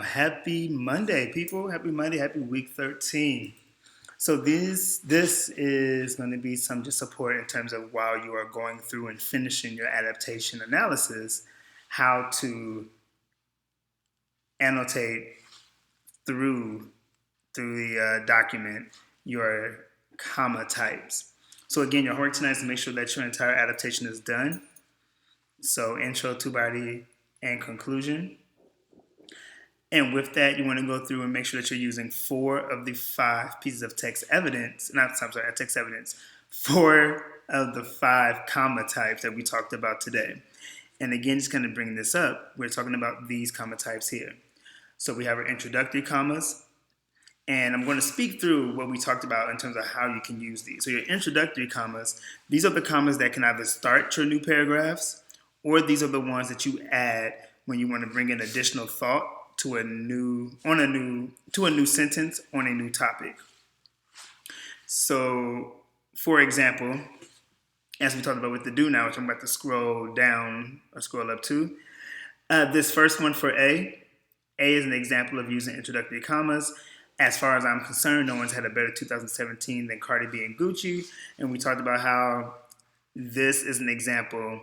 Well, happy Monday, people. Happy Monday. Happy week 13. So this is going to be some just support in terms of while you are going through and finishing your adaptation analysis, how to annotate through the document your comma types. So again, your homework tonight is to make sure that your entire adaptation is done. So intro, to body, and conclusion. And with that, you want to go through and make sure that you're using 4 of the 5 pieces of text evidence, text evidence, 4 of the 5 comma types that we talked about today. And again, just kind of bringing this up, we're talking about these comma types here. So we have our introductory commas, and I'm going to speak through what we talked about in terms of how you can use these. So your introductory commas, these are the commas that can either start your new paragraphs, or these are the ones that you add when you want to bring in additional thought to a new sentence on a new topic. So, for example, as we talked about with the do now, which I'm about to scroll down or scroll up to, this first one for A is an example of using introductory commas. As far as I'm concerned, no one's had a better 2017 than Cardi B and Gucci, and we talked about how this is an example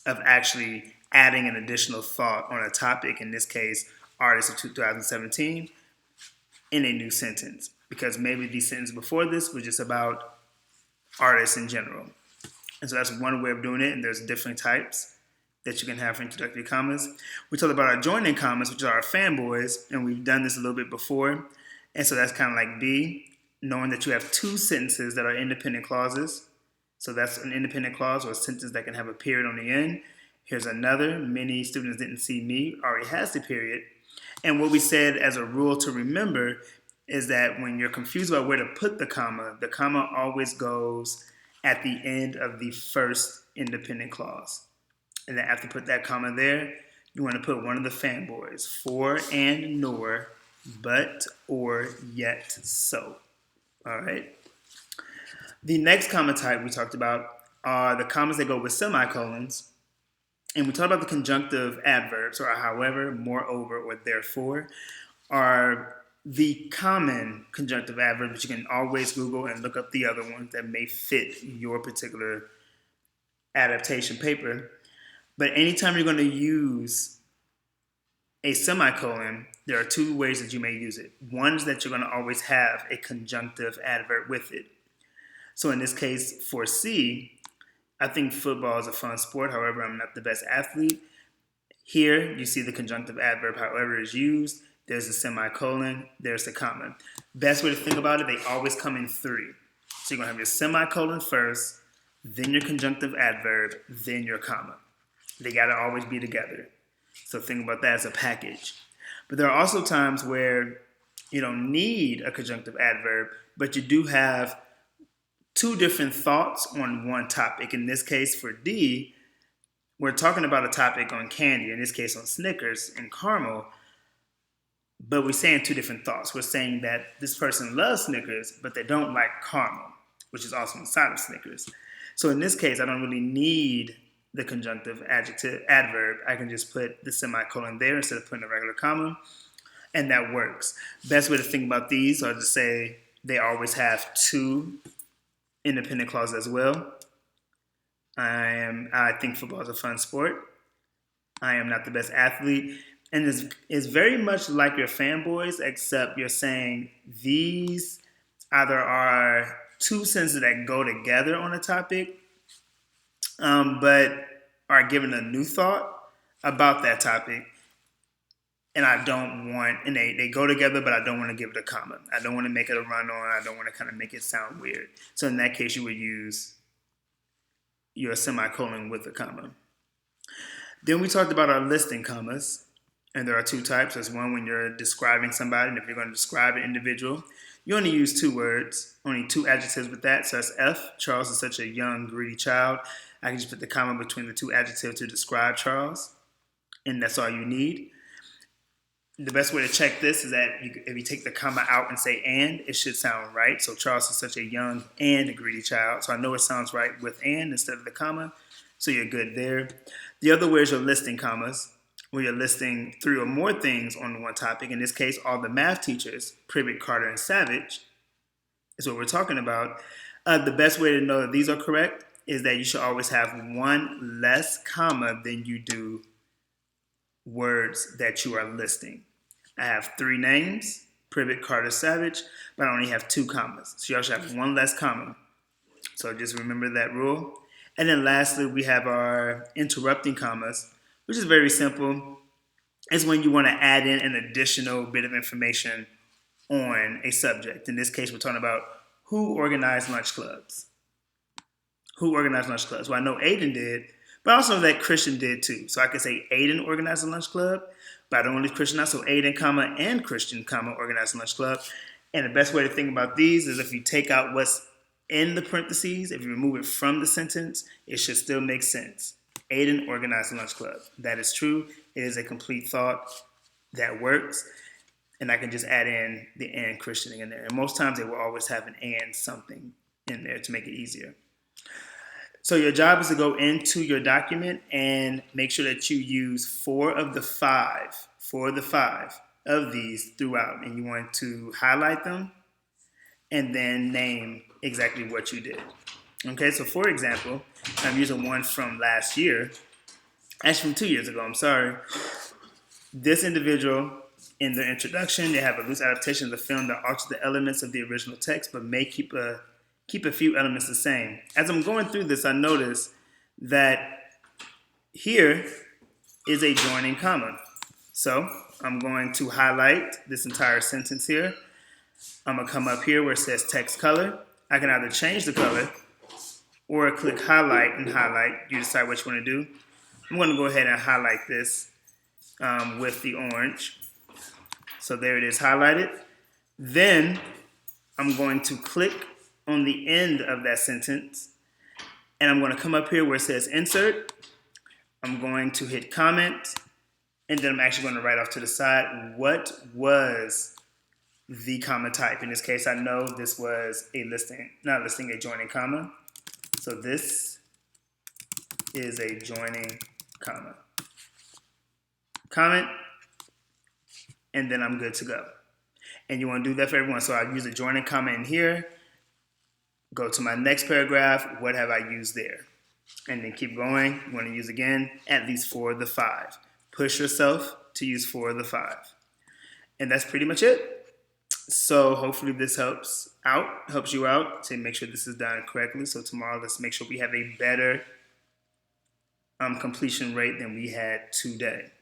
of actually adding an additional thought on a topic, in this case, artists of 2017, in a new sentence. Because maybe the sentence before this was just about artists in general. And so that's one way of doing it, and there's different types that you can have for introductory commas. We talked about our joining commas, which are our fanboys, and we've done this a little bit before. And so that's kind of like B, knowing that you have 2 sentences that are independent clauses. So that's an independent clause or a sentence that can have a period on the end. Here's another. Many students didn't see me already has the period. And what we said as a rule to remember is that when you're confused about where to put the comma always goes at the end of the first independent clause. And then after you put that comma there, you want to put one of the fanboys, for and nor, but, or, yet, so. All right. The next comma type we talked about are the commas that go with semicolons. And we talked about the conjunctive adverbs, or however, moreover, or therefore, are the common conjunctive adverbs that you can always Google and look up the other ones that may fit your particular adaptation paper. But anytime you're going to use a semicolon, there are 2 ways that you may use it. One is that you're going to always have a conjunctive adverb with it. So in this case, for C, I think football is a fun sport. However, I'm not the best athlete. Here, you see the conjunctive adverb, however, is used. There's a semicolon. There's the comma. Best way to think about it, they always come in 3. So you're going to have your semicolon first, then your conjunctive adverb, then your comma. They got to always be together. So think about that as a package. But there are also times where you don't need a conjunctive adverb, but you do have 2 different thoughts on one topic. In this case, for D, we're talking about a topic on candy, in this case on Snickers and caramel, but we're saying 2 different thoughts. We're saying that this person loves Snickers, but they don't like caramel, which is also inside of Snickers. So in this case, I don't really need the conjunctive adverb. I can just put the semicolon there instead of putting a regular comma, and that works. Best way to think about these are to say they always have 2 independent clause as well. I think football is a fun sport. I am not the best athlete. And it's very much like your fanboys, except you're saying these either are 2 sentences that go together on a topic, but are given a new thought about that topic. And they go together, but I don't want to give it a comma. I don't want to make it a run-on. I don't want to kind of make it sound weird. So in that case, you would use your semicolon with a comma. Then we talked about our listing commas, and there are 2 types. There's one when you're describing somebody, and if you're going to describe an individual, you only use 2 words, only 2 adjectives with that. So that's F, Charles is such a young, greedy child. I can just put the comma between the 2 adjectives to describe Charles, and that's all you need. The best way to check this is that if you take the comma out and say and, it should sound right. So Charles is such a young and greedy child. So I know it sounds right with and instead of the comma. So you're good there. The other way is your listing commas. where you're listing 3 or more things on one topic. In this case, all the math teachers, Privet, Carter, and Savage, is what we're talking about. The best way to know that these are correct is that you should always have one less comma than you do words that you are listing. I have 3 names, Privet, Carter, Savage, but I only have 2 commas. So y'all should have one less comma. So just remember that rule. And then lastly, we have our interrupting commas, which is very simple. It's when you want to add in an additional bit of information on a subject. In this case, we're talking about who organized lunch clubs. Who organized lunch clubs? Well, I know Aiden did, but also that Christian did too. So I could say Aiden organized a lunch club, but I don't want to leave Christian out. So Aiden, comma, and Christian, comma, organized a lunch club. And the best way to think about these is if you take out what's in the parentheses, if you remove it from the sentence, it should still make sense. Aiden organized a lunch club. That is true. It is a complete thought that works. And I can just add in the and Christian in there. And most times they will always have an and something in there to make it easier. So your job is to go into your document and make sure that you use 4 of the 5 of these throughout. And you want to highlight them and then name exactly what you did. Okay, so for example, I'm using one from last year, actually from 2 years ago, I'm sorry. This individual, in their introduction, they have a loose adaptation of the film that alters the elements of the original text, but may keep a few elements the same. As I'm going through this, I notice that here is a joining comma. So I'm going to highlight this entire sentence here. I'm going to come up here where it says text color. I can either change the color or click highlight and highlight. You decide what you want to do. I'm going to go ahead and highlight this with the orange. So there it is highlighted. Then I'm going to click on the end of that sentence and I'm going to come up here where it says insert. I'm going to hit comment and then I'm actually going to write off to the side what was the comma type. In this case, I know this was a listing, not listing, a joining comma. So this is a joining comma. Comment, and then I'm good to go. And you want to do that for everyone. So I use a joining comma in here, go to my next paragraph, what have I used there? And then keep going. You want to use again at least 4 of the 5. Push yourself to use 4 of the 5. And that's pretty much it. So hopefully this helps you out to make sure this is done correctly. So tomorrow, let's make sure we have a better completion rate than we had today.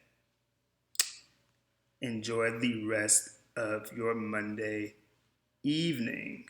Enjoy the rest of your Monday evening.